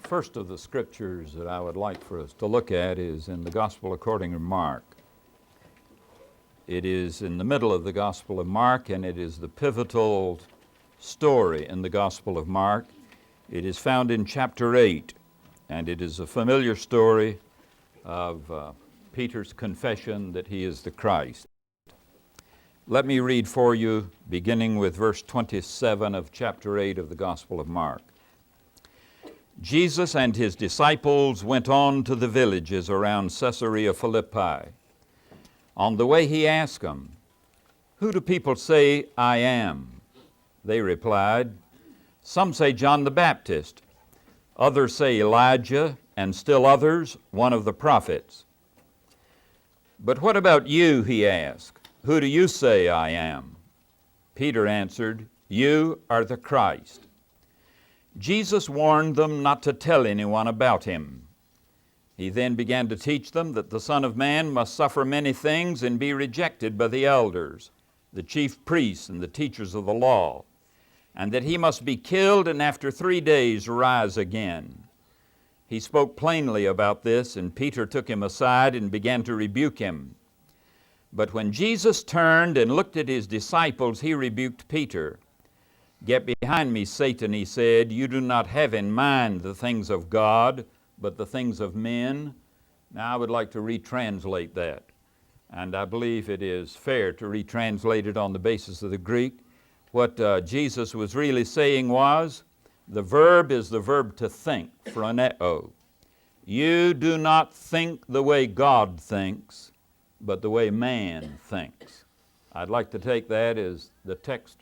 First of the scriptures that I would like for us to look at is in the Gospel according to Mark. It is in the middle of the Gospel of Mark, and it is the pivotal story in the Gospel of Mark. It is found in chapter 8, and it is a familiar story of Peter's confession that he is the Christ. Let me read for you, beginning with verse 27 of chapter 8 of the Gospel of Mark. Jesus and his disciples went on to the villages around Caesarea Philippi. On the way he asked them, "Who do people say I am?" They replied, "Some say John the Baptist, others say Elijah, and still others, one of the prophets." "But what about you?" he asked. "Who do you say I am?" Peter answered, "You are the Christ." Jesus warned them not to tell anyone about him. He then began to teach them that the Son of Man must suffer many things and be rejected by the elders, the chief priests, and the teachers of the law, and that he must be killed and after 3 days rise again. He spoke plainly about this, and Peter took him aside and began to rebuke him. But when Jesus turned and looked at his disciples, he rebuked Peter. "Get behind me, Satan," he said. "You do not have in mind the things of God, but the things of men." Now I would like to retranslate that, and I believe it is fair to retranslate it on the basis of the Greek. What Jesus was really saying was, the verb is the verb to think, phroneo. You do not think the way God thinks, but the way man thinks. I'd like to take that as the text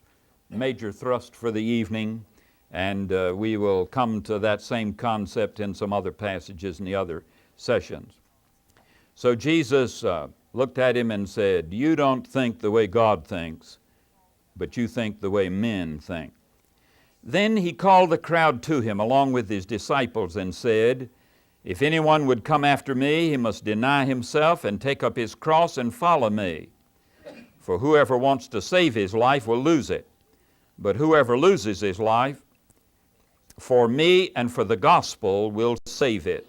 major thrust for the evening, and we will come to that same concept in some other passages in the other sessions. So Jesus looked at him and said, "You don't think the way God thinks, but you think the way men think." Then he called the crowd to him along with his disciples and said, "If anyone would come after me, he must deny himself and take up his cross and follow me. For whoever wants to save his life will lose it. But whoever loses his life for me and for the gospel will save it.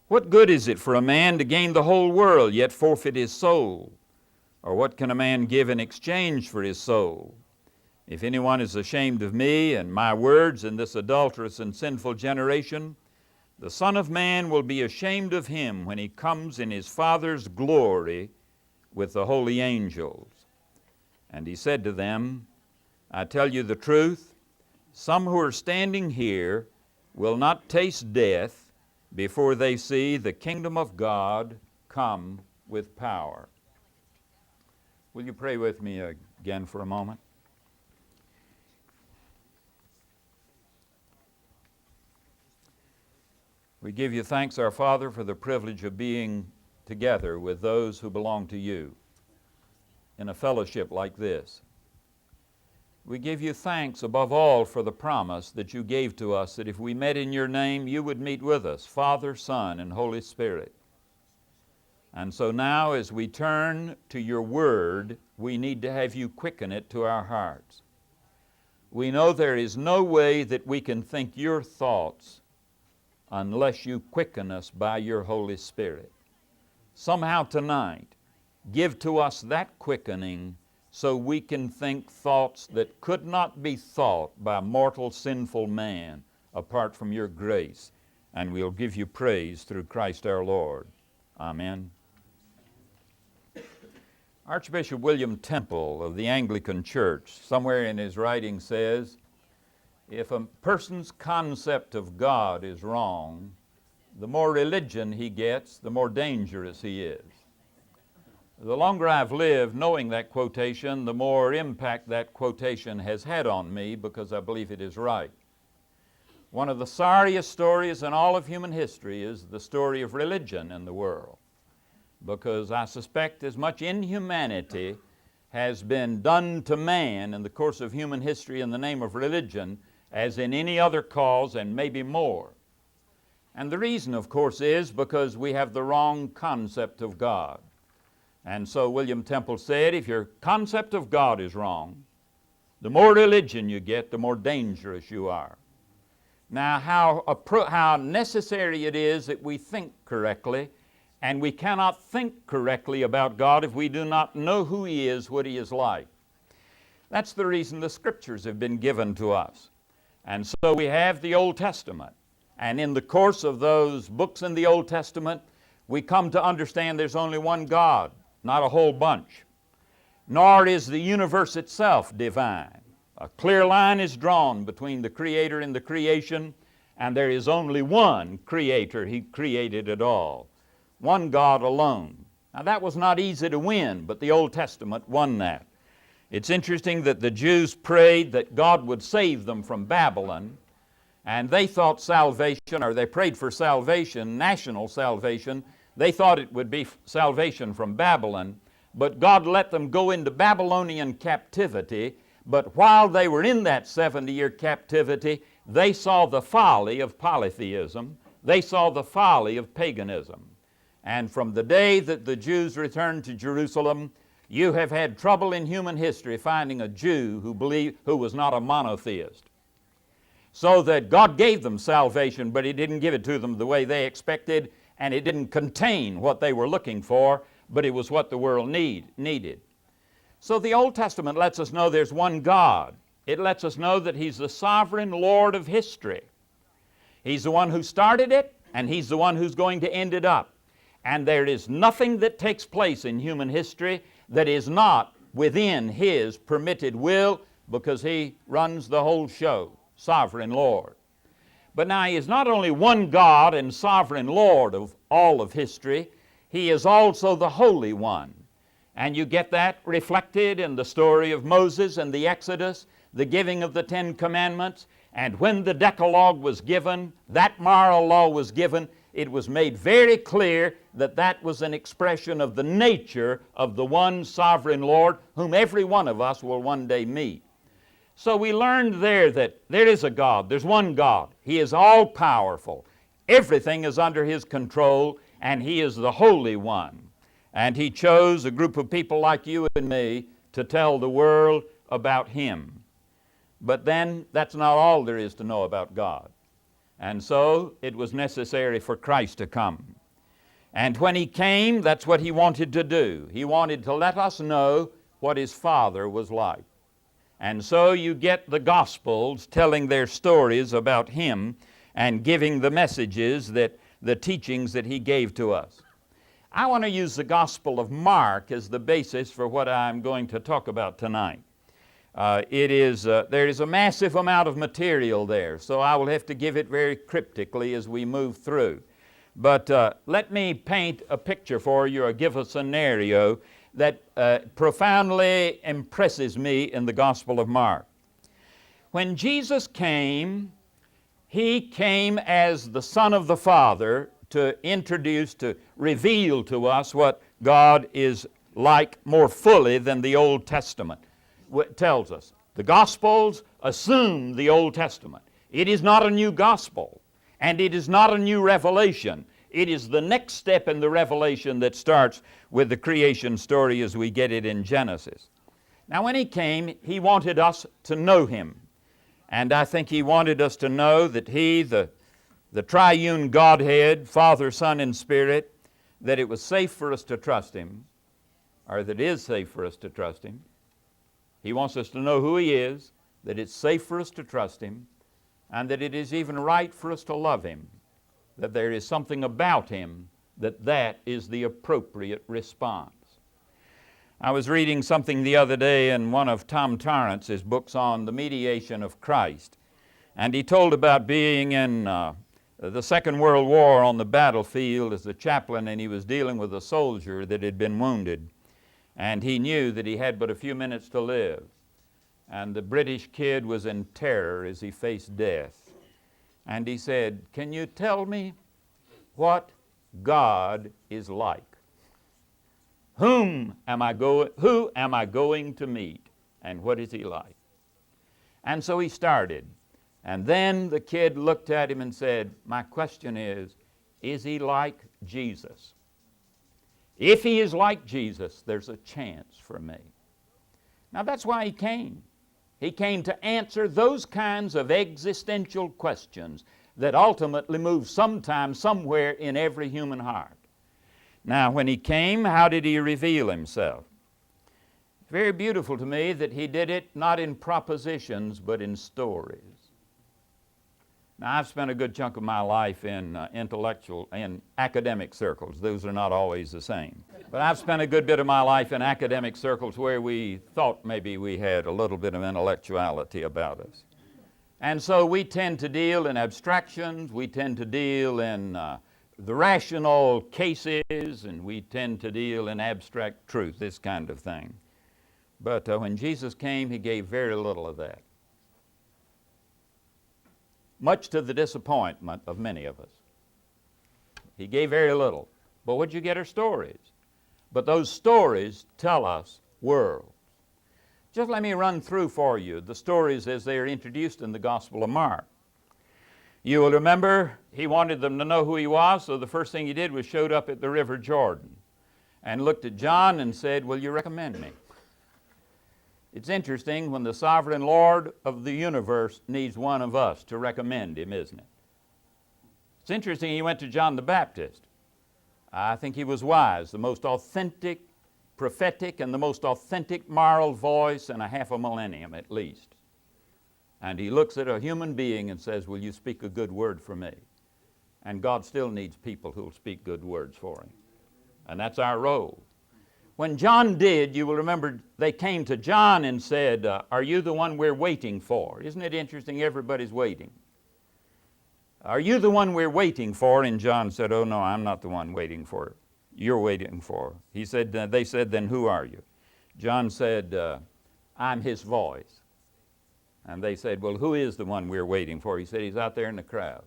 What good is it for a man to gain the whole world, yet forfeit his soul? Or what can a man give in exchange for his soul? If anyone is ashamed of me and my words in this adulterous and sinful generation, the Son of Man will be ashamed of him when he comes in his Father's glory with the holy angels." And he said to them, "I tell you the truth, some who are standing here will not taste death before they see the kingdom of God come with power." Will you pray with me again for a moment? We give you thanks, our Father, for the privilege of being together with those who belong to you in a fellowship like this. We give you thanks above all for the promise that you gave to us that if we met in your name, you would meet with us, Father, Son, and Holy Spirit. And so now as we turn to your word, we need to have you quicken it to our hearts. We know there is no way that we can think your thoughts unless you quicken us by your Holy Spirit. Somehow tonight, give to us that quickening so we can think thoughts that could not be thought by mortal sinful man apart from your grace. And we'll give you praise through Christ our Lord. Amen. Archbishop William Temple of the Anglican Church, somewhere in his writing says, if a person's concept of God is wrong, the more religion he gets, the more dangerous he is. The longer I've lived knowing that quotation, the more impact that quotation has had on me because I believe it is right. One of the sorriest stories in all of human history is the story of religion in the world, because I suspect as much inhumanity has been done to man in the course of human history in the name of religion as in any other cause, and maybe more. And the reason, of course, is because we have the wrong concept of God. And so William Temple said, if your concept of God is wrong, the more religion you get, the more dangerous you are. Now, how necessary it is that we think correctly, and we cannot think correctly about God if we do not know who He is, what He is like. That's the reason the Scriptures have been given to us. And so we have the Old Testament. And in the course of those books in the Old Testament, we come to understand there's only one God, not a whole bunch. Nor is the universe itself divine. A clear line is drawn between the Creator and the creation, and there is only one Creator. He created it all. One God alone. Now that was not easy to win, but the Old Testament won that. It's interesting that the Jews prayed that God would save them from Babylon, and they thought salvation, or they prayed for salvation, national salvation. They thought it would be salvation from Babylon, but God let them go into Babylonian captivity. But while they were in that 70-year captivity, they saw the folly of polytheism. They saw the folly of paganism. And from the day that the Jews returned to Jerusalem, you have had trouble in human history finding a Jew who was not a monotheist. So that God gave them salvation, but He didn't give it to them the way they expected, and it didn't contain what they were looking for, but it was what the world needed. So the Old Testament lets us know there's one God. It lets us know that He's the sovereign Lord of history. He's the one who started it, and He's the one who's going to end it up. And there is nothing that takes place in human history that is not within His permitted will, because He runs the whole show, sovereign Lord. But now He is not only one God and sovereign Lord of all of history, He is also the Holy One. And you get that reflected in the story of Moses and the Exodus, the giving of the Ten Commandments. And when the Decalogue was given, that moral law was given, it was made very clear that that was an expression of the nature of the one sovereign Lord whom every one of us will one day meet. So we learned there that there is a God. There's one God. He is all-powerful. Everything is under His control, and He is the Holy One. And He chose a group of people like you and me to tell the world about Him. But then that's not all there is to know about God. And so it was necessary for Christ to come. And when He came, that's what He wanted to do. He wanted to let us know what His Father was like. And so you get the Gospels telling their stories about Him and giving the messages, the teachings that He gave to us. I want to use the Gospel of Mark as the basis for what I'm going to talk about tonight. There is a massive amount of material there, so I will have to give it very cryptically as we move through. But let me paint a picture for you, or give a scenario that profoundly impresses me in the Gospel of Mark. When Jesus came, He came as the Son of the Father to introduce, to reveal to us what God is like more fully than the Old Testament tells us. The Gospels assume the Old Testament. It is not a new gospel, and it is not a new revelation. It is the next step in the revelation that starts with the creation story as we get it in Genesis. Now when He came, He wanted us to know Him. And I think He wanted us to know that He, the triune Godhead, Father, Son, and Spirit, that it was safe for us to trust Him, or that it is safe for us to trust Him. He wants us to know who He is, that it's safe for us to trust Him, and that it is even right for us to love Him, that there is something about Him that is the appropriate response. I was reading something the other day in one of Tom Torrance's books on the mediation of Christ, and he told about being in the Second World War on the battlefield as a chaplain, and he was dealing with a soldier that had been wounded. And he knew that he had but a few minutes to live. And the British kid was in terror as he faced death. And he said, "Can you tell me what God is like? Who am I going to meet, and what is He like?" And so he started. And then the kid looked at him and said, "My question is He like Jesus? If He is like Jesus, there's a chance for me." Now that's why He came. He came to answer those kinds of existential questions that ultimately move sometime, somewhere in every human heart. Now, when he came, how did he reveal himself? Very beautiful to me that he did it not in propositions, but in stories. Now, I've spent a good chunk of my life in intellectual and academic circles. Those are not always the same. But I've spent a good bit of my life in academic circles where we thought maybe we had a little bit of intellectuality about us. And so we tend to deal in abstractions, we tend to deal in the rational cases, and we tend to deal in abstract truth, this kind of thing. But when Jesus came, he gave very little of that, much to the disappointment of many of us. He gave very little. But what you get are stories. But those stories tell us worlds. Just let me run through for you the stories as they are introduced in the Gospel of Mark. You will remember he wanted them to know who he was, so the first thing he did was showed up at the River Jordan and looked at John and said, "Will you recommend me?" It's interesting when the sovereign Lord of the universe needs one of us to recommend him, isn't it? It's interesting he went to John the Baptist. I think he was wise, the most authentic, prophetic, and the most authentic moral voice in a half a millennium at least. And he looks at a human being and says, "Will you speak a good word for me?" And God still needs people who will speak good words for him. And that's our role. When John did, you will remember they came to John and said, "Are you the one we're waiting for?" Isn't it interesting? Everybody's waiting. "Are you the one we're waiting for?" And John said, "Oh no, I'm not the one waiting for. You're waiting for." He said, they said, "Then who are you?" John said, "I'm his voice." And they said, "Well, who is the one we're waiting for?" He said, "He's out there in the crowd."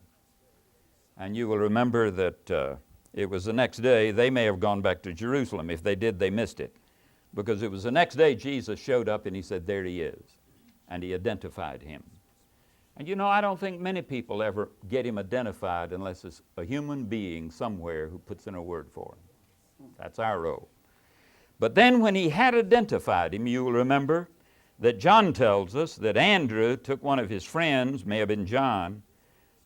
And you will remember that it was the next day. They may have gone back to Jerusalem. If they did, they missed it. Because it was the next day Jesus showed up and he said, "There he is." And he identified him. And you know, I don't think many people ever get him identified unless it's a human being somewhere who puts in a word for him. That's our role. But then when he had identified him, you will remember that John tells us that Andrew took one of his friends, may have been John,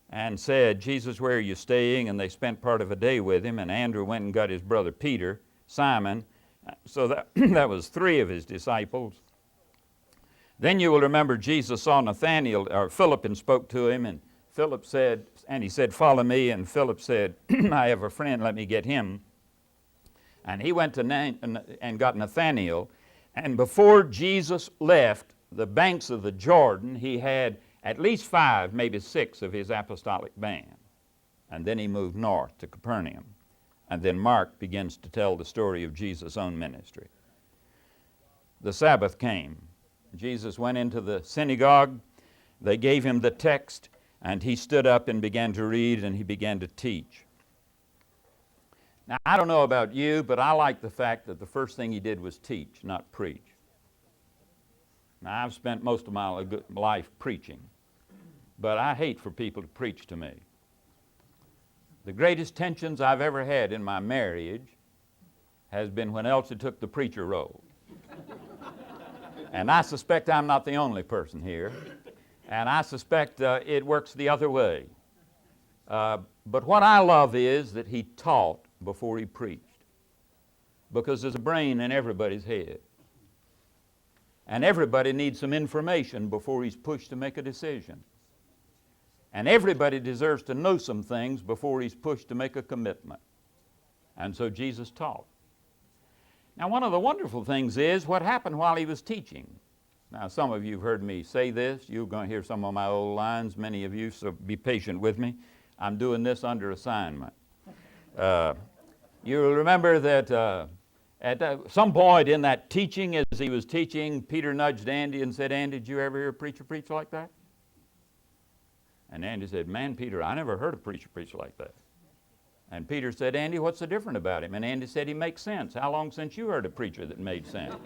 and said, "Jesus, where are you staying?" And they spent part of a day with him, and Andrew went and got his brother Peter, Simon. So that was three of his disciples. Then you will remember Jesus saw Nathanael, or Philip, and spoke to him, and Philip said, and he said, "Follow me." And Philip said, "I have a friend, let me get him." And he went to and got Nathanael, and before Jesus left the banks of the Jordan, he had at least 5, maybe 6 of his apostolic band. And then he moved north to Capernaum. And then Mark begins to tell the story of Jesus' own ministry. The Sabbath came. Jesus went into the synagogue. They gave him the text, and he stood up and began to read, and he began to teach. Now, I don't know about you, but I like the fact that the first thing he did was teach, not preach. Now, I've spent most of my life preaching, but I hate for people to preach to me. The greatest tensions I've ever had in my marriage has been when Elsie took the preacher role. And I suspect I'm not the only person here, and I suspect it works the other way. But what I love is that he taught before he preached, because there's a brain in everybody's head. And everybody needs some information before he's pushed to make a decision. And everybody deserves to know some things before he's pushed to make a commitment. And so Jesus taught. Now, one of the wonderful things is what happened while he was teaching. Now, some of you have heard me say this. You're going to hear some of my old lines, many of you, so be patient with me. I'm doing this under assignment. You'll remember that at some point in that teaching, as he was teaching, Peter nudged Andy and said, "Andy, did you ever hear a preacher preach like that?" And Andy said, "Man, Peter, I never heard a preacher preach like that." And Peter said, "Andy, what's so different about him?" And Andy said, "He makes sense. How long since you heard a preacher that made sense?"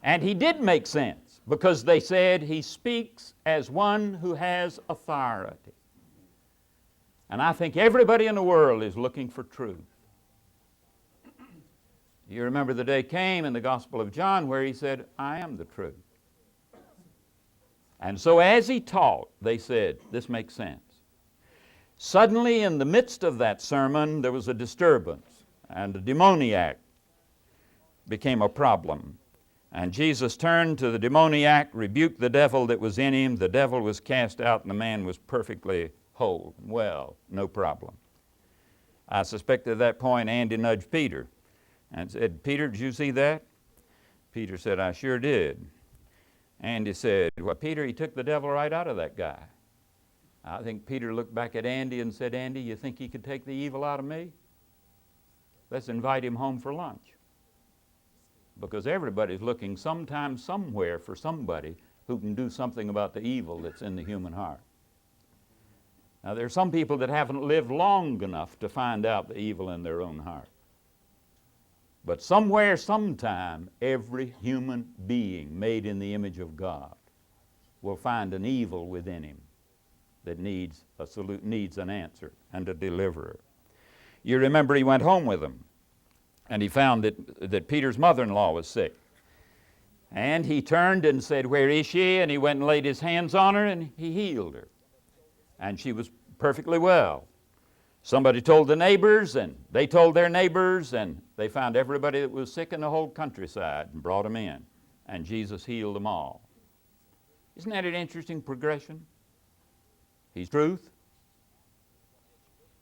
And he did make sense, because they said he speaks as one who has authority. And I think everybody in the world is looking for truth. You remember the day came in the Gospel of John where he said, "I am the truth." And so as he taught, they said, this makes sense. Suddenly, in the midst of that sermon, there was a disturbance, and a demoniac became a problem. And Jesus turned to the demoniac, rebuked the devil that was in him. The devil was cast out, and the man was perfectly whole. Well, no problem. I suspect at that point Andy nudged Peter and said, Peter, did you see that? Peter said, I sure did. Andy said, well, Peter, he took the devil right out of that guy. I think Peter looked back at Andy and said, Andy, you think he could take the evil out of me? Let's invite him home for lunch. Because everybody's looking sometime, somewhere for somebody who can do something about the evil that's in the human heart. Now, there are some people that haven't lived long enough to find out the evil in their own heart. But somewhere, sometime, every human being made in the image of God will find an evil within him that needs an answer and a deliverer. You remember he went home with them, and he found that Peter's mother-in-law was sick. And he turned and said, where is she? And he went and laid his hands on her, and he healed her. And she was perfectly well. Somebody told the neighbors, and they told their neighbors, and they found everybody that was sick in the whole countryside and brought them in. And Jesus healed them all. Isn't that an interesting progression? He's truth.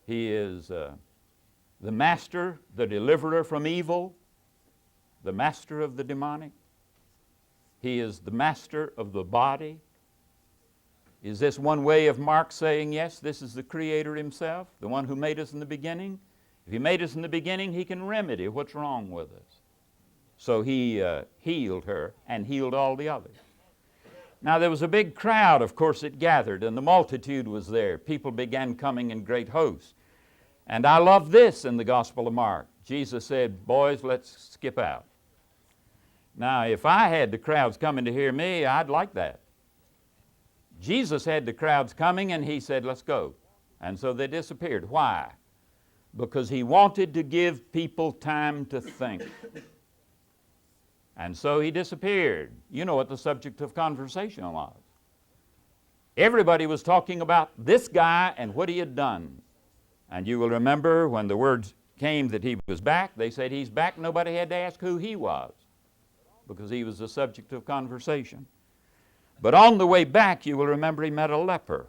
He is the master, the deliverer from evil, the master of the demonic. He is the master of the body. Is this one way of Mark saying, yes, this is the Creator himself, the one who made us in the beginning? If he made us in the beginning, he can remedy what's wrong with us. So he healed her and healed all the others. Now there was a big crowd, of course, that gathered, and the multitude was there. People began coming in great hosts. And I love this in the Gospel of Mark. Jesus said, boys, let's skip out. Now, if I had the crowds coming to hear me, I'd like that. Jesus had the crowds coming, and he said, let's go. And so they disappeared. Why? Because he wanted to give people time to think. And so he disappeared. You know what the subject of conversation was. Everybody was talking about this guy and what he had done. And you will remember when the words came that he was back, they said he's back. Nobody had to ask who he was because he was the subject of conversation. But on the way back, you will remember he met a leper.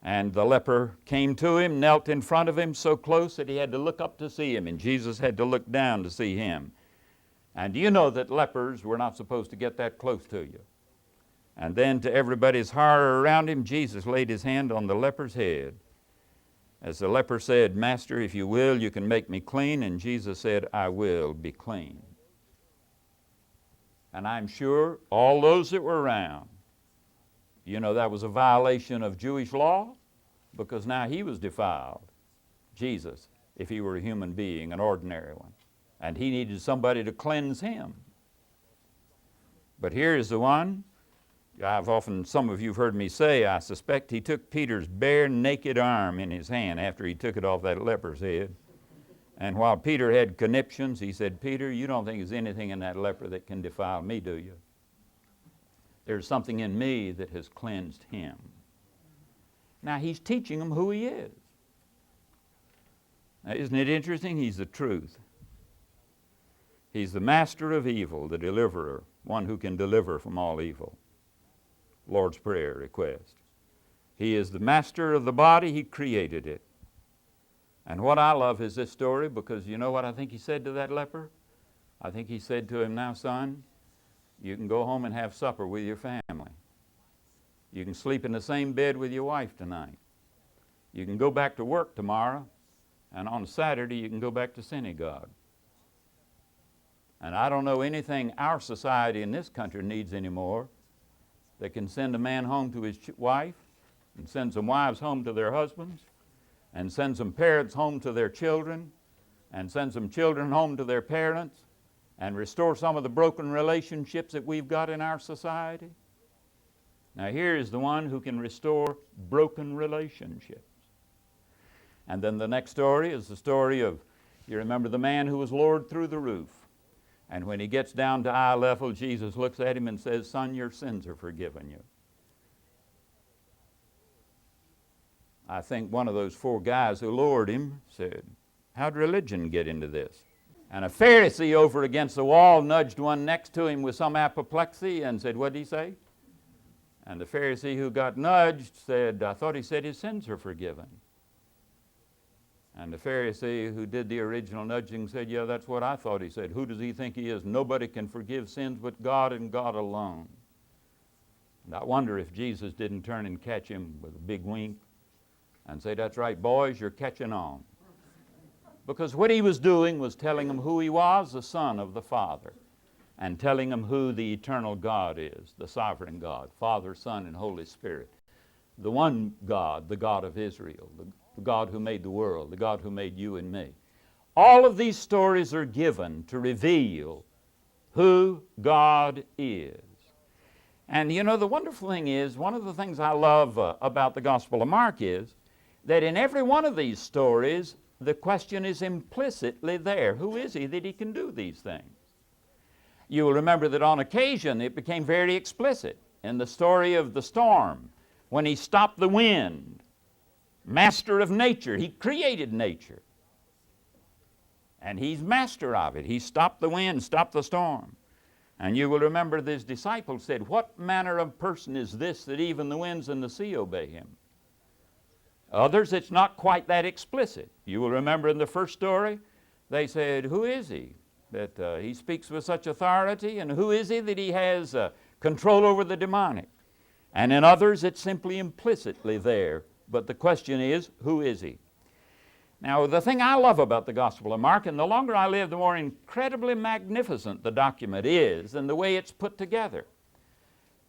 And the leper came to him, knelt in front of him so close that he had to look up to see him, and Jesus had to look down to see him. And do you know that lepers were not supposed to get that close to you? And then to everybody's horror around him, Jesus laid his hand on the leper's head. As the leper said, Master, if you will, you can make me clean. And Jesus said, I will be clean. And I'm sure all those that were around, you know, that was a violation of Jewish law because now he was defiled, Jesus, if he were a human being, an ordinary one. And he needed somebody to cleanse him. But here's the one, some of you have heard me say, I suspect he took Peter's bare naked arm in his hand after he took it off that leper's head. And while Peter had conniptions, he said, Peter, you don't think there's anything in that leper that can defile me, do you? There's something in me that has cleansed him. Now he's teaching him who he is. Now, isn't it interesting? He's the truth. He's the master of evil, the deliverer, one who can deliver from all evil. Lord's Prayer request. He is the master of the body. He created it. And what I love is this story because you know what I think he said to that leper? I think he said to him, now son, you can go home and have supper with your family. You can sleep in the same bed with your wife tonight. You can go back to work tomorrow, and on Saturday you can go back to synagogue. And I don't know anything our society in this country needs anymore that can send a man home to his wife and send some wives home to their husbands and send some parents home to their children and send some children home to their parents and restore some of the broken relationships that we've got in our society. Now here is the one who can restore broken relationships. And then the next story is the story of, you remember the man who was lowered through the roof. And when he gets down to eye level, Jesus looks at him and says, son, your sins are forgiven you. I think one of those four guys who lured him said, how'd religion get into this? And a Pharisee over against the wall nudged one next to him with some apoplexy and said, what'd he say? And the Pharisee who got nudged said, I thought he said his sins are forgiven. And the Pharisee who did the original nudging said, yeah, that's what I thought he said. Who does he think he is? Nobody can forgive sins but God and God alone. And I wonder if Jesus didn't turn and catch him with a big wink and say, that's right, boys, you're catching on. Because what he was doing was telling them who he was, the Son of the Father, and telling them who the eternal God is, the sovereign God, Father, Son, and Holy Spirit. The one God, the God of Israel, the God who made the world, the God who made you and me. All of these stories are given to reveal who God is. And you know, the wonderful thing is, one of the things I love about the Gospel of Mark is that in every one of these stories, the question is implicitly there. Who is he that he can do these things? You will remember that on occasion it became very explicit in the story of the storm when he stopped the wind. Master of nature. He created nature. And he's master of it. He stopped the wind, stopped the storm. And you will remember that his disciples said, what manner of person is this that even the winds and the sea obey him? Others, it's not quite that explicit. You will remember in the first story, they said, who is he that he speaks with such authority? And who is he that he has control over the demonic? And in others, it's simply implicitly there. But the question is, who is he? Now, the thing I love about the Gospel of Mark, and the longer I live, the more incredibly magnificent the document is and the way it's put together.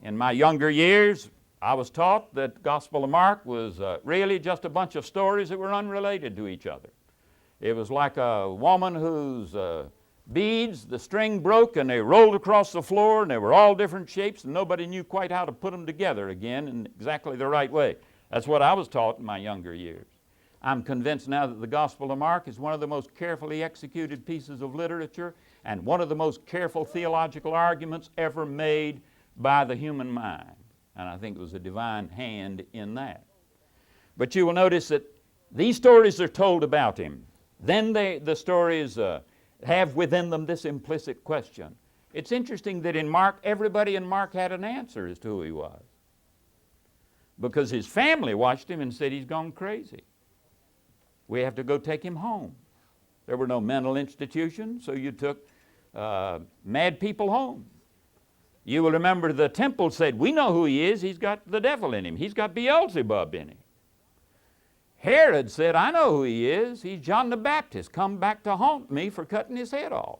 In my younger years, I was taught that the Gospel of Mark was really just a bunch of stories that were unrelated to each other. It was like a woman whose beads, the string broke and they rolled across the floor and they were all different shapes and nobody knew quite how to put them together again in exactly the right way. That's what I was taught in my younger years. I'm convinced now that the Gospel of Mark is one of the most carefully executed pieces of literature and one of the most careful theological arguments ever made by the human mind. And I think it was a divine hand in that. But you will notice that these stories are told about him. Then the stories have within them this implicit question. It's interesting that in Mark, everybody in Mark had an answer as to who he was. Because his family watched him and said he's gone crazy. We have to go take him home. There were no mental institutions, so you took mad people home. You will remember the temple said, we know who he is. He's got the devil in him. He's got Beelzebub in him. Herod said, I know who he is. He's John the Baptist, come back to haunt me for cutting his head off.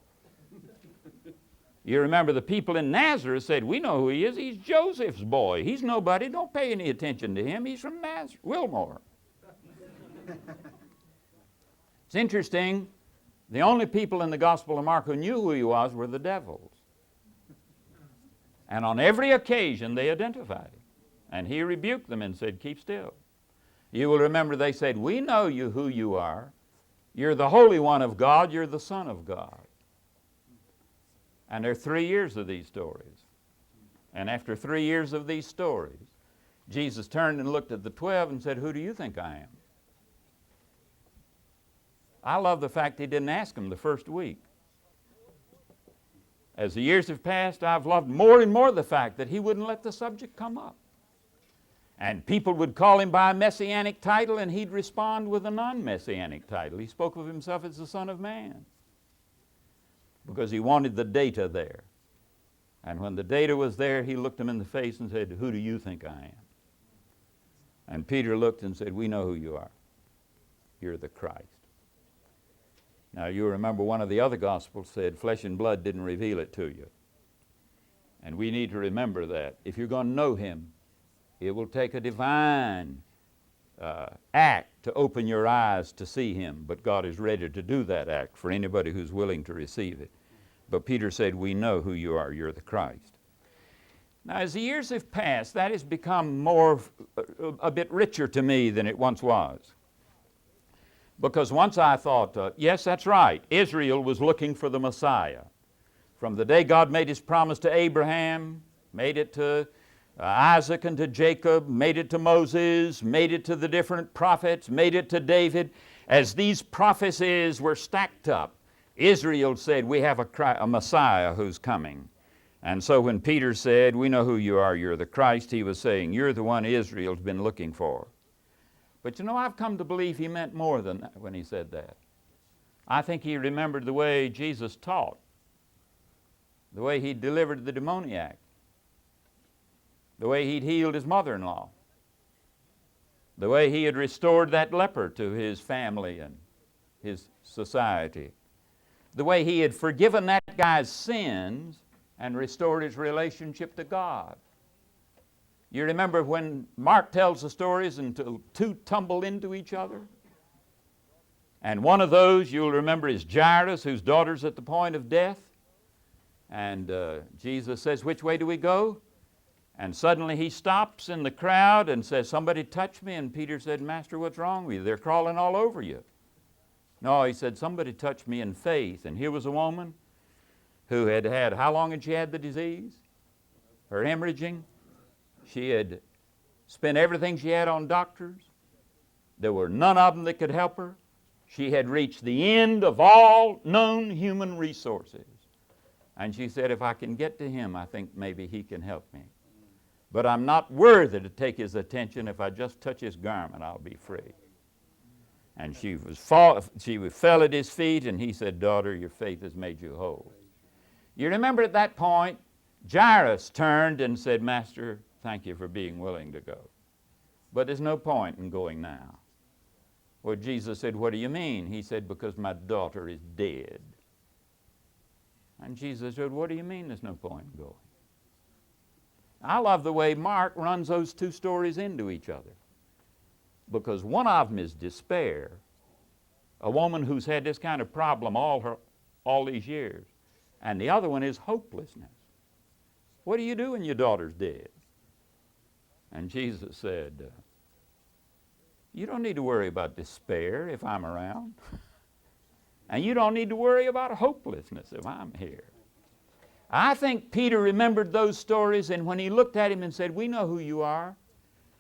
You remember the people in Nazareth said, we know who he is. He's Joseph's boy. He's nobody. Don't pay any attention to him. He's from Nazareth, Wilmore. It's interesting. The only people in the Gospel of Mark who knew who he was were the devils. And on every occasion they identified him. And he rebuked them and said, keep still. You will remember they said, we know you who you are. You're the Holy One of God. You're the Son of God. And there are 3 years of these stories. And after 3 years of these stories, Jesus turned and looked at the 12 and said, who do you think I am? I love the fact he didn't ask them the first week. As the years have passed, I've loved more and more the fact that he wouldn't let the subject come up. And people would call him by a messianic title and he'd respond with a non-messianic title. He spoke of himself as the Son of Man because he wanted the data there. And when the data was there, he looked them in the face and said, who do you think I am? And Peter looked and said, we know who you are. You're the Christ. Now, you remember one of the other Gospels said, flesh and blood didn't reveal it to you. And we need to remember that. If you're going to know him, it will take a divine act to open your eyes to see him. But God is ready to do that act for anybody who's willing to receive it. But Peter said, we know who you are. You're the Christ. Now, as the years have passed, that has become a bit richer to me than it once was. Because once I thought, yes, that's right, Israel was looking for the Messiah. From the day God made his promise to Abraham, made it to Isaac and to Jacob, made it to Moses, made it to the different prophets, made it to David. As these prophecies were stacked up, Israel said, we have a Messiah who's coming. And so when Peter said, we know who you are, you're the Christ, he was saying, you're the one Israel's been looking for. But you know, I've come to believe he meant more than that when he said that. I think he remembered the way Jesus taught, the way he delivered the demoniac, the way he'd healed his mother-in-law, the way he had restored that leper to his family and his society, the way he had forgiven that guy's sins and restored his relationship to God. You remember when Mark tells the stories until two tumble into each other? And one of those, you'll remember, is Jairus, whose daughter's at the point of death. And Jesus says, which way do we go? And suddenly he stops in the crowd and says, somebody touch me. And Peter said, Master, what's wrong with you? They're crawling all over you. No, he said, somebody touched me in faith. And here was a woman who had how long had she had the disease? Her hemorrhaging. She had spent everything she had on doctors. There were none of them that could help her. She had reached the end of all known human resources. And she said, if I can get to him, I think maybe he can help me. But I'm not worthy to take his attention. If I just touch his garment, I'll be free. And she fell at his feet, and he said, daughter, your faith has made you whole. You remember at that point, Jairus turned and said, Master, thank you for being willing to go. But there's no point in going now. Well, Jesus said, what do you mean? He said, because my daughter is dead. And Jesus said, what do you mean there's no point in going? I love the way Mark runs those two stories into each other. Because one of them is despair, a woman who's had this kind of problem all these years. And the other one is hopelessness. What do you do when your daughter's dead? And Jesus said, you don't need to worry about despair if I'm around. And you don't need to worry about hopelessness if I'm here. I think Peter remembered those stories, and when he looked at him and said, we know who you are,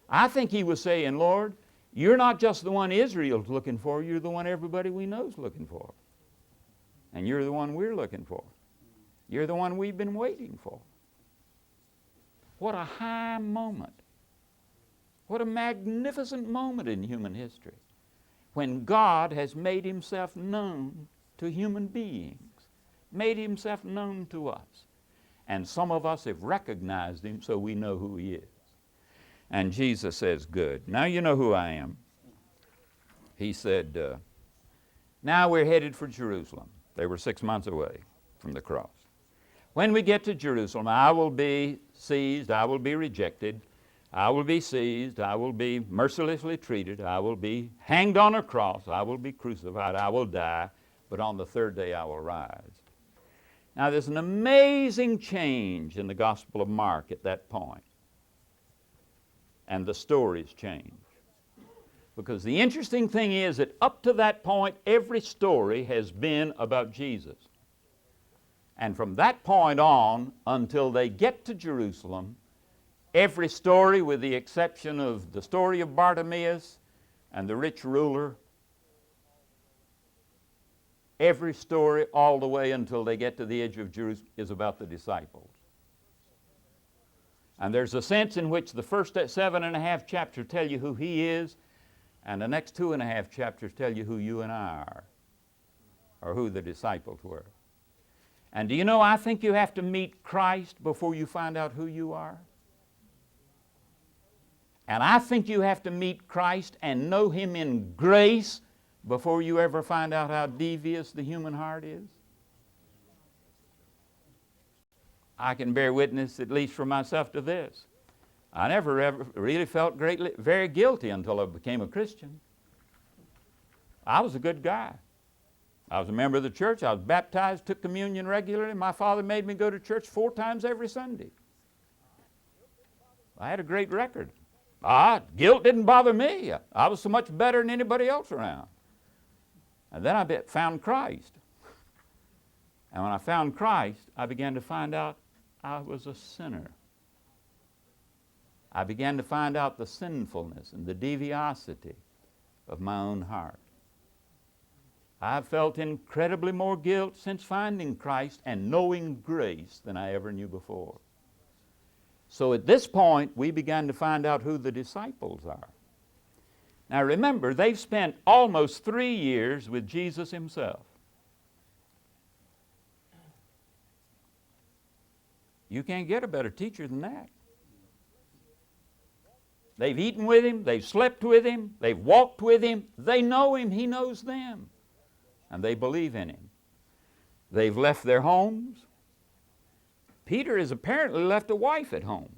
I think he was saying, Lord, you're not just the one Israel's looking for, you're the one everybody we know's looking for. And you're the one we're looking for. You're the one we've been waiting for. What a high moment. What a magnificent moment in human history when God has made himself known to human beings, made himself known to us. And some of us have recognized him so we know who he is. And Jesus says, good. Now you know who I am. He said, now we're headed for Jerusalem. They were 6 months away from the cross. When we get to Jerusalem, I will be seized, I will be rejected, I will be seized, I will be mercilessly treated, I will be hanged on a cross, I will be crucified, I will die, but on the third day I will rise. Now there's an amazing change in the Gospel of Mark at that point. And the stories change. Because the interesting thing is that up to that point, every story has been about Jesus. And from that point on, until they get to Jerusalem, every story, with the exception of the story of Bartimaeus and the rich ruler, every story all the way until they get to the edge of Jerusalem is about the disciples. And there's a sense in which the first 7.5 chapters tell you who he is, and the next 2.5 chapters tell you who you and I are, or who the disciples were. And do you know, I think you have to meet Christ before you find out who you are. And I think you have to meet Christ and know him in grace before you ever find out how devious the human heart is. I can bear witness, at least for myself, to this. I never ever really felt very guilty until I became a Christian. I was a good guy. I was a member of the church. I was baptized, took communion regularly. My father made me go to church 4 times every Sunday. I had a great record. Guilt didn't bother me. I was so much better than anybody else around. And then I found Christ. And when I found Christ, I began to find out I was a sinner. I began to find out the sinfulness and the deviosity of my own heart. I've felt incredibly more guilt since finding Christ and knowing grace than I ever knew before. So at this point, we began to find out who the disciples are. Now remember, they've spent almost 3 years with Jesus himself. You can't get a better teacher than that. They've eaten with him, they've slept with him, they've walked with him, they know him, he knows them, and they believe in him. They've left their homes. Peter has apparently left a wife at home.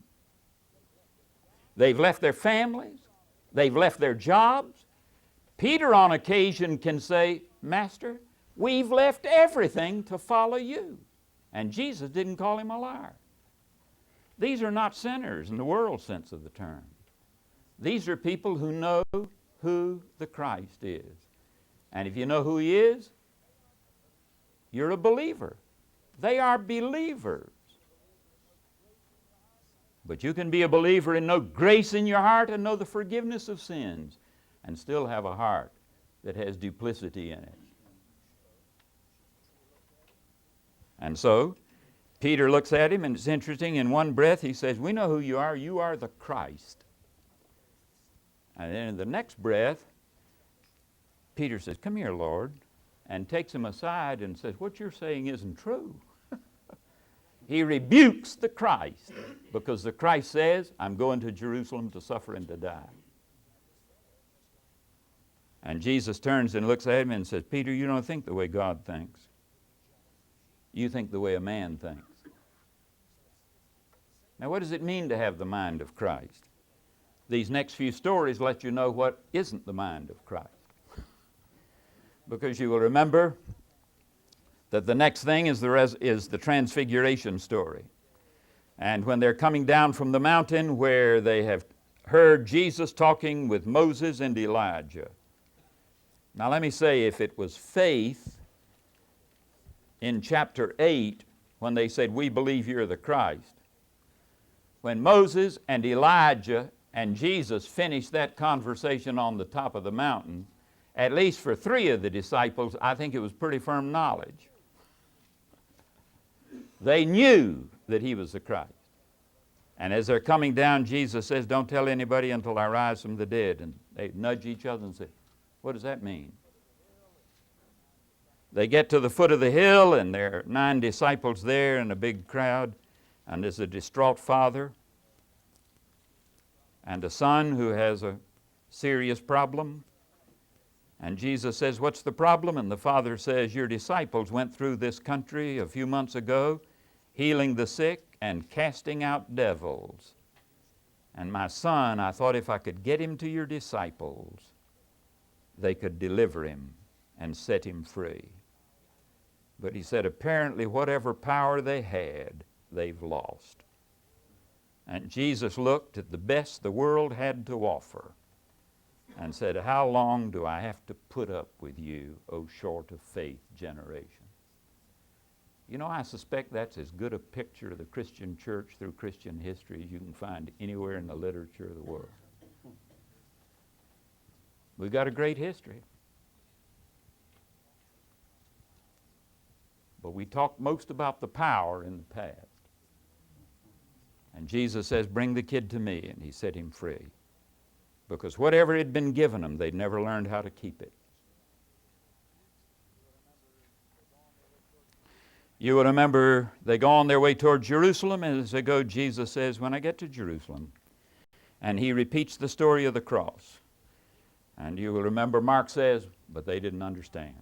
They've left their families. They've left their jobs. Peter on occasion can say, Master, we've left everything to follow you. And Jesus didn't call him a liar. These are not sinners in the world sense of the term. These are people who know who the Christ is. And if you know who he is, you're a believer. They are believers. But you can be a believer and know grace in your heart and know the forgiveness of sins and still have a heart that has duplicity in it. And so, Peter looks at him, and it's interesting, in one breath he says, we know who you are the Christ. And then in the next breath, Peter says, come here, Lord, and takes him aside and says, what you're saying isn't true. He rebukes the Christ because the Christ says, I'm going to Jerusalem to suffer and to die. And Jesus turns and looks at him and says, Peter, you don't think the way God thinks. You think the way a man thinks. Now, what does it mean to have the mind of Christ? These next few stories let you know what isn't the mind of Christ. Because you will remember that the next thing is the transfiguration story. And when they're coming down from the mountain where they have heard Jesus talking with Moses and Elijah. Now let me say, if it was faith in chapter 8 when they said, we believe you're the Christ, when Moses and Elijah and Jesus finished that conversation on the top of the mountain, at least for 3 of the disciples, I think it was pretty firm knowledge. They knew that he was the Christ. And as they're coming down, Jesus says, don't tell anybody until I rise from the dead. And they nudge each other and say, what does that mean? They get to the foot of the hill, and there are 9 disciples there and a big crowd. And there's a distraught father and a son who has a serious problem. And Jesus says, what's the problem? And the father says, your disciples went through this country a few months ago, healing the sick and casting out devils. And my son, I thought if I could get him to your disciples, they could deliver him and set him free. But he said, apparently whatever power they had, they've lost. And Jesus looked at the best the world had to offer and said, how long do I have to put up with you, O short of faith generation? You know, I suspect that's as good a picture of the Christian church through Christian history as you can find anywhere in the literature of the world. We've got a great history. But we talk most about the power in the past. And Jesus says, bring the kid to me, and he set him free. Because whatever had been given them, they'd never learned how to keep it. You will remember they go on their way toward Jerusalem, and as they go, Jesus says, when I get to Jerusalem, and he repeats the story of the cross. And you will remember Mark says, but they didn't understand.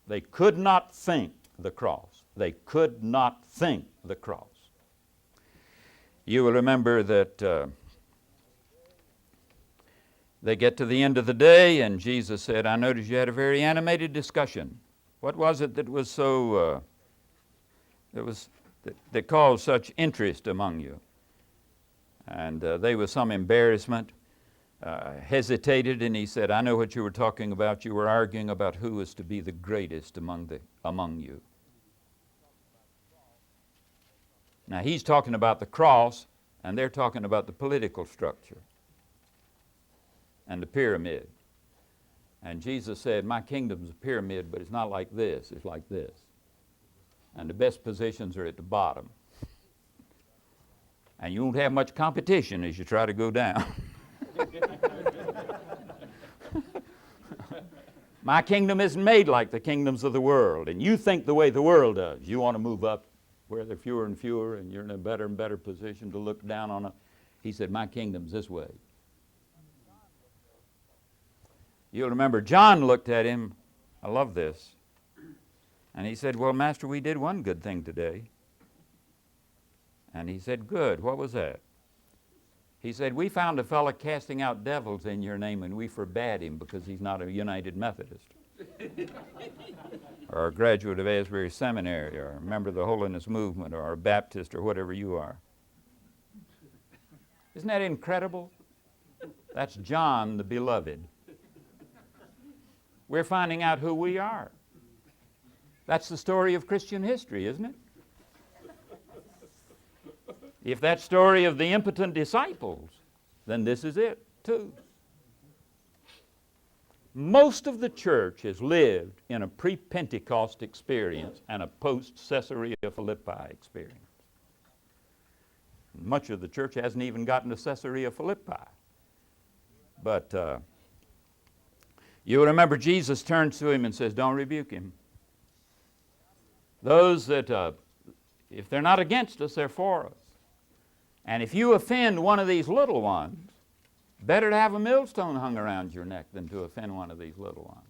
They could not think the cross. They could not think the cross. You will remember that they get to the end of the day, and Jesus said, I noticed you had a very animated discussion. What was it that was so, that caused such interest among you? And they, with some embarrassment, hesitated, and he said, I know what you were talking about. You were arguing about who was to be the greatest among you. Now he's talking about the cross, And they're talking about the political structure and the pyramid. And Jesus said, my kingdom's a pyramid, but it's not like this, it's like this. And the best positions are at the bottom. And you won't have much competition as you try to go down. My kingdom isn't made like the kingdoms of the world. And you think the way the world does. You want to move up where there are fewer and fewer, and you're in a better and better position to look down on it. He said, my kingdom's this way. You'll remember John looked at him. I love this. And he said, well, Master, we did one good thing today. And he said, good. What was that? He said, we found a fellow casting out devils in your name, and we forbade him because he's not a United Methodist or a graduate of Asbury Seminary or a member of the Holiness Movement or a Baptist or whatever you are. Isn't that incredible? That's John the Beloved. We're finding out who we are. That's the story of Christian history, isn't it? If that story of the impotent disciples, then this is it, too. Most of the church has lived in a pre-Pentecost experience and a post-Caesarea Philippi experience. Much of the church hasn't even gotten to Caesarea Philippi. But you'll remember Jesus turns to him and says, don't rebuke him. Those that, if they're not against us, they're for us. And if you offend one of these little ones, better to have a millstone hung around your neck than to offend one of these little ones.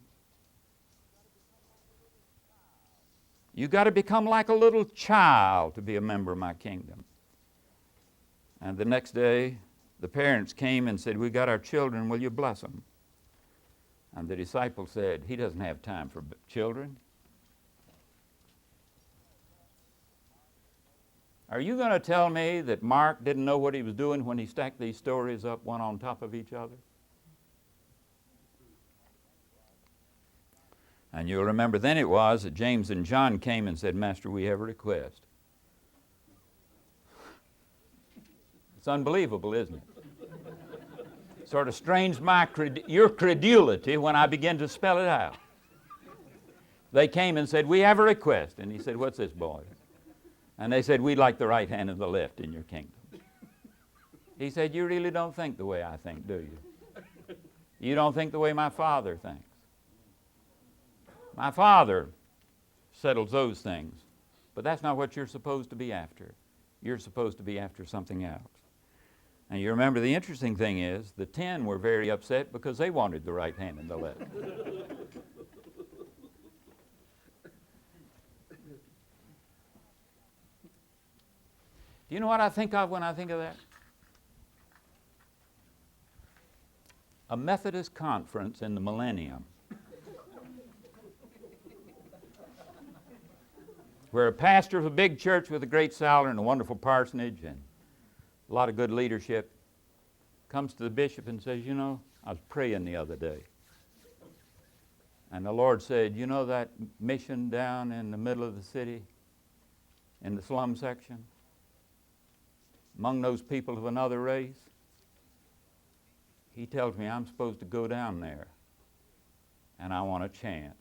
You've got to become like a little child to be a member of my kingdom. And the next day, the parents came and said, we got our children, will you bless them? And the disciple said, he doesn't have time for children. Are you going to tell me that Mark didn't know what he was doing when he stacked these stories up one on top of each other? And you'll remember then it was that James and John came and said, Master, we have a request. It's unbelievable, isn't it? Sort of strains your credulity when I begin to spell it out. They came and said, we have a request. And he said, what's this, boy? And they said, we'd like the right hand and the left in your kingdom. He said, you really don't think the way I think, do you? You don't think the way my Father thinks. My Father settles those things, but that's not what you're supposed to be after. You're supposed to be after something else. And you remember the interesting thing is, the 10 were very upset because they wanted the right hand and the left. Do you know what I think of when I think of that? A Methodist conference in the millennium where a pastor of a big church with a great salary and a wonderful parsonage and a lot of good leadership comes to the bishop and says, you know, I was praying the other day. And the Lord said, you know that mission down in the middle of the city, in the slum section? Among those people of another race? He tells me I'm supposed to go down there, and I want a chance.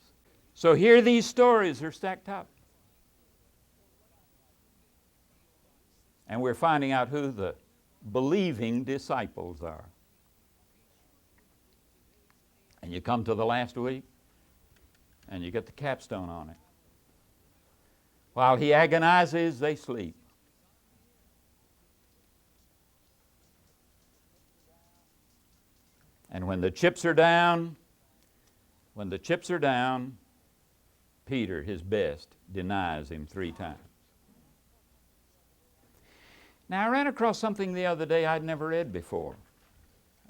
So here these stories are stacked up. And we're finding out who the believing disciples are. And you come to the last week, and you get the capstone on it. While he agonizes, they sleep. And when the chips are down, Peter, his best, denies him 3 times. Now, I ran across something the other day I'd never read before,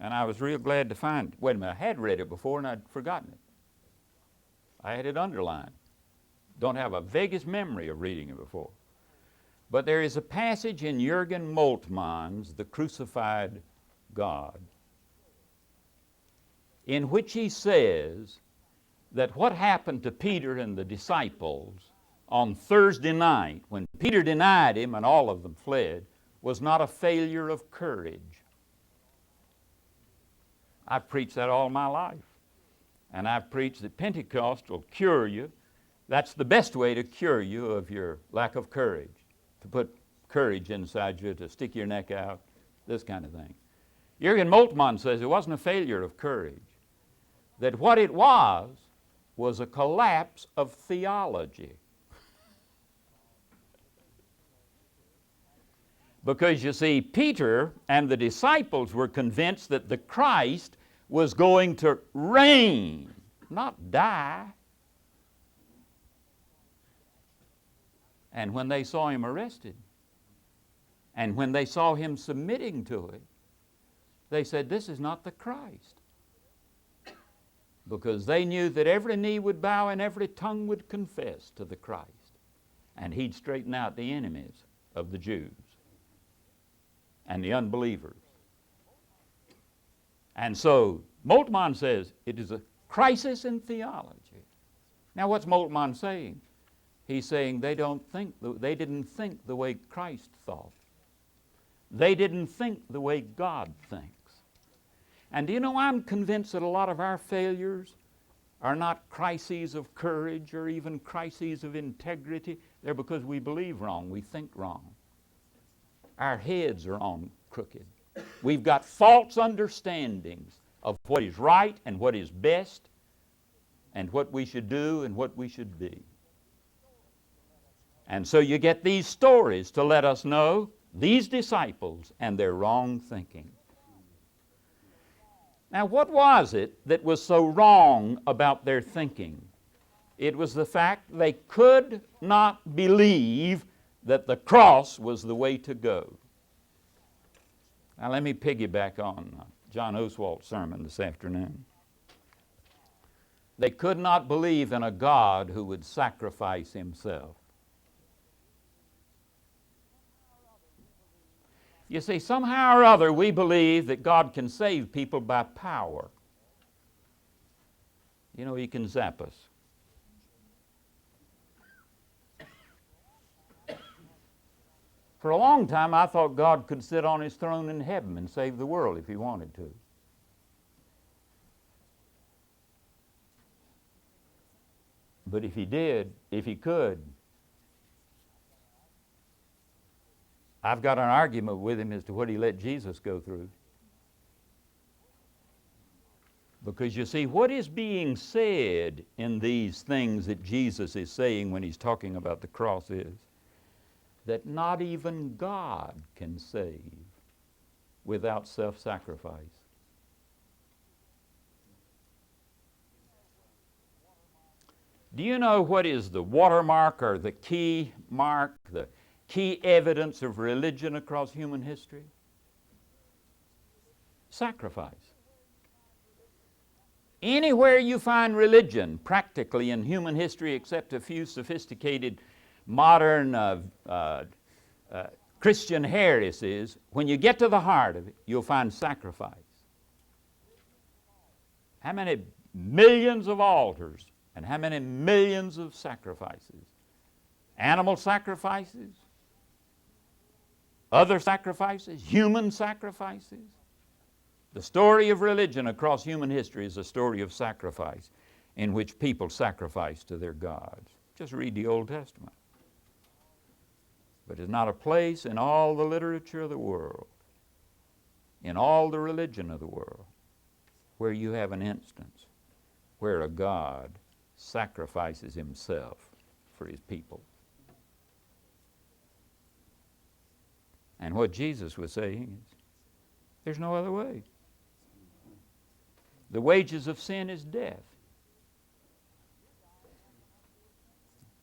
and I was real glad to find it. Wait a minute, I had read it before and I'd forgotten it. I had it underlined. Don't have a vaguest memory of reading it before. But there is a passage in Jürgen Moltmann's The Crucified God, in which he says that what happened to Peter and the disciples on Thursday night, when Peter denied him and all of them fled, was not a failure of courage. I've preached that all my life. And I've preached that Pentecost will cure you. That's the best way to cure you of your lack of courage, to put courage inside you, to stick your neck out, this kind of thing. Jürgen Moltmann says it wasn't a failure of courage, that what it was a collapse of theology. Because you see, Peter and the disciples were convinced that the Christ was going to reign, not die. And when they saw him arrested, and when they saw him submitting to it, they said, this is not the Christ. Because they knew that every knee would bow and every tongue would confess to the Christ. And he'd straighten out the enemies of the Jews and the unbelievers. And so Moltmann says it is a crisis in theology. Now what's Moltmann saying? He's saying they didn't think the way Christ thought. They didn't think the way God thinks. And do you know, I'm convinced that a lot of our failures are not crises of courage or even crises of integrity. They're because we believe wrong, we think wrong. Our heads are on crooked. We've got false understandings of what is right and what is best and what we should do and what we should be. And so you get these stories to let us know these disciples and their wrong thinking. Now, what was it that was so wrong about their thinking? It was the fact they could not believe that the cross was the way to go. Now, let me piggyback on John Oswalt's sermon this afternoon. They could not believe in a God who would sacrifice himself. You see, somehow or other we believe that God can save people by power. You know, he can zap us. For a long time I thought God could sit on his throne in heaven and save the world if he wanted to. But if he did, if he could, I've got an argument with him as to what he let Jesus go through. Because you see, what is being said in these things that Jesus is saying when he's talking about the cross is that not even God can save without self-sacrifice. Do you know what is the watermark or the key mark, the key evidence of religion across human history? Sacrifice. Anywhere you find religion, practically in human history, except a few sophisticated modern Christian heresies, when you get to the heart of it, you'll find sacrifice. How many millions of altars and how many millions of sacrifices? Animal sacrifices, other sacrifices, human sacrifices. The story of religion across human history is a story of sacrifice in which people sacrifice to their gods. Just read the Old Testament. But there's not a place in all the literature of the world, in all the religion of the world, where you have an instance where a God sacrifices himself for his people. And what Jesus was saying is, there's no other way. The wages of sin is death.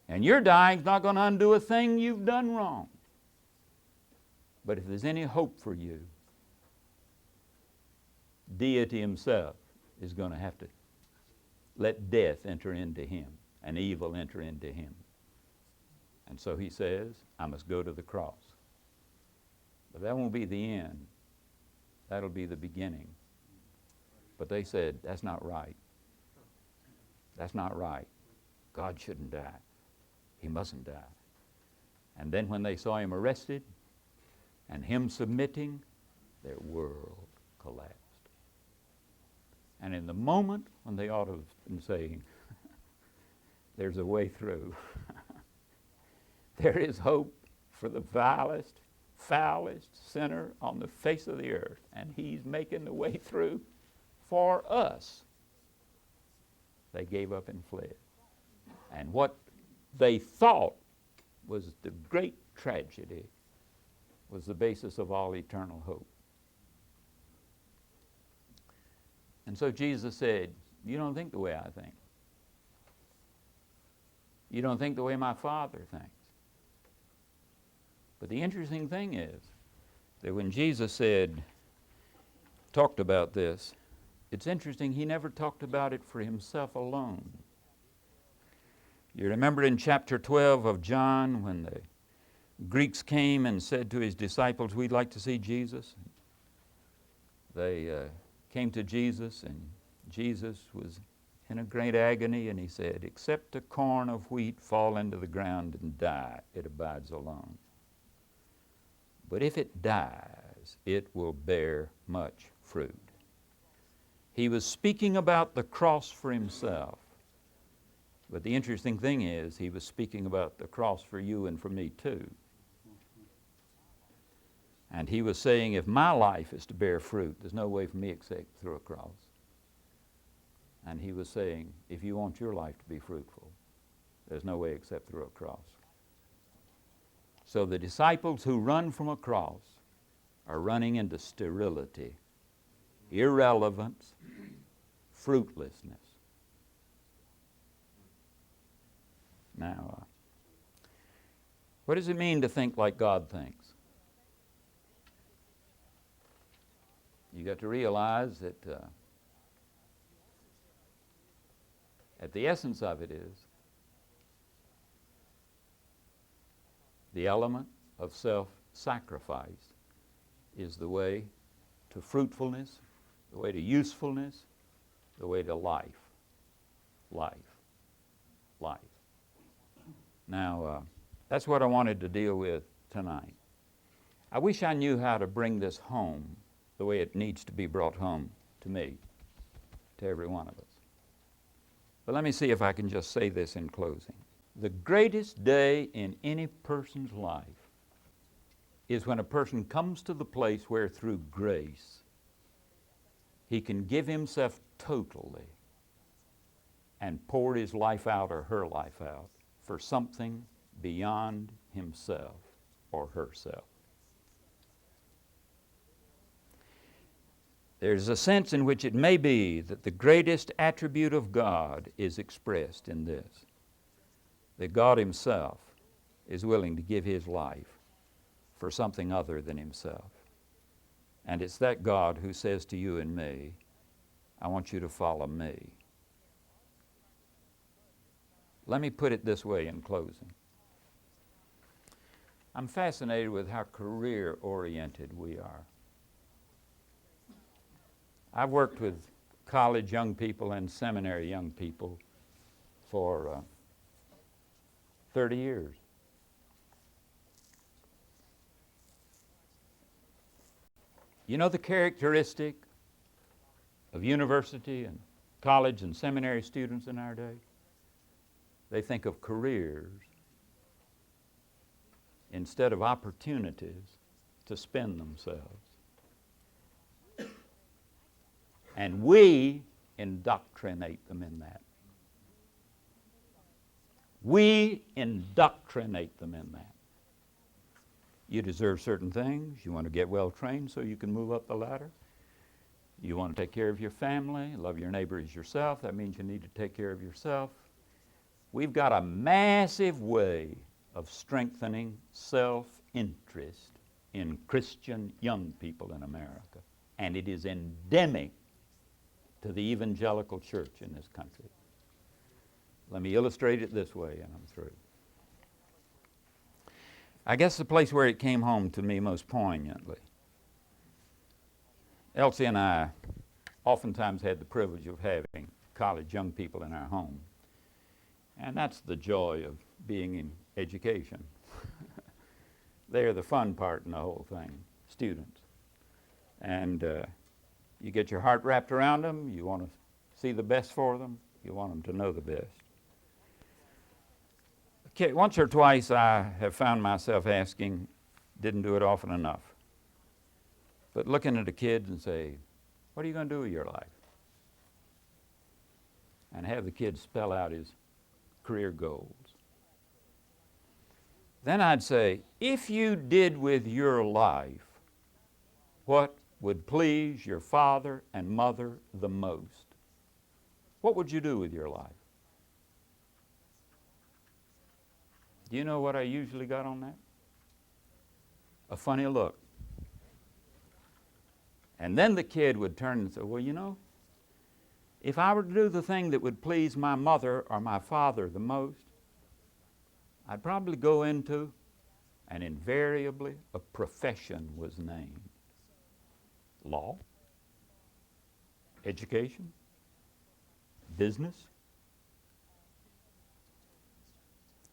And your dying's not going to undo a thing you've done wrong. But if there's any hope for you, deity himself is going to have to let death enter into him and evil enter into him. And so he says, I must go to the cross. But that won't be the end. That'll be the beginning. But they said, that's not right. That's not right. God shouldn't die. He mustn't die. And then when they saw him arrested, and him submitting, their world collapsed. And in the moment when they ought to have been saying, there's a way through, there is hope for the vilest, foulest sinner on the face of the earth, and he's making the way through for us. They gave up and fled. And what they thought was the great tragedy was the basis of all eternal hope. And so Jesus said, you don't think the way I think. You don't think the way my Father thinks. But the interesting thing is that when Jesus talked about this, it's interesting, he never talked about it for himself alone. You remember in chapter 12 of John when the Greeks came and said to his disciples, we'd like to see Jesus. They came to Jesus, and Jesus was in a great agony, and he said, except a corn of wheat fall into the ground and die, it abides alone. But if it dies, it will bear much fruit. He was speaking about the cross for himself. But the interesting thing is, he was speaking about the cross for you and for me too. And he was saying, if my life is to bear fruit, there's no way for me except through a cross. And he was saying, if you want your life to be fruitful, there's no way except through a cross. So the disciples who run from a cross are running into sterility, irrelevance, fruitlessness. Now, what does it mean to think like God thinks? You got to realize that at the essence of it is the element of self-sacrifice is the way to fruitfulness, the way to usefulness, the way to life. Life. Life. Now, that's what I wanted to deal with tonight. I wish I knew how to bring this home the way it needs to be brought home to me, to every one of us. But let me see if I can just say this in closing. The greatest day in any person's life is when a person comes to the place where through grace he can give himself totally and pour his life out or her life out for something beyond himself or herself. There's a sense in which it may be that the greatest attribute of God is expressed in this, that God himself is willing to give his life for something other than himself. And it's that God who says to you and me, I want you to follow me. Let me put it this way in closing. I'm fascinated with how career-oriented we are. I've worked with college young people and seminary young people for 30 years. You know the characteristic of university and college and seminary students in our day? They think of careers instead of opportunities to spend themselves. And we indoctrinate them in that. We indoctrinate them in that. You deserve certain things. You want to get well trained so you can move up the ladder. You want to take care of your family, love your neighbor as yourself. That means you need to take care of yourself. We've got a massive way of strengthening self-interest in Christian young people in America. And it is endemic to the evangelical church in this country. Let me illustrate it this way, and I'm through. I guess the place where it came home to me most poignantly, Elsie and I oftentimes had the privilege of having college young people in our home. And that's the joy of being in education. They're the fun part in the whole thing, students. And you get your heart wrapped around them. You want to see the best for them. You want them to know the best. Okay, once or twice I have found myself asking, didn't do it often enough, but looking at a kid and say, what are you going to do with your life? And have the kid spell out his career goals. Then I'd say, if you did with your life what would please your father and mother the most, what would you do with your life? Do you know what I usually got on that? A funny look. And then the kid would turn and say, well, you know, if I were to do the thing that would please my mother or my father the most, I'd probably go into, and invariably a profession was named. Law, education, business.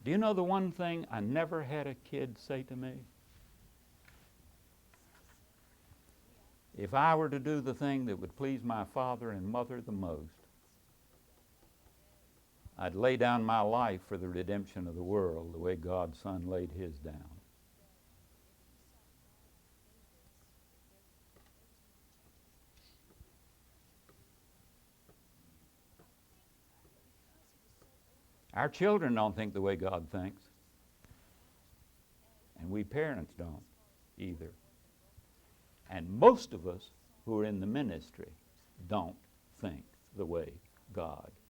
Do you know the one thing I never had a kid say to me? If I were to do the thing that would please my father and mother the most, I'd lay down my life for the redemption of the world the way God's Son laid his down. Our children don't think the way God thinks. And we parents don't either. And most of us who are in the ministry don't think the way God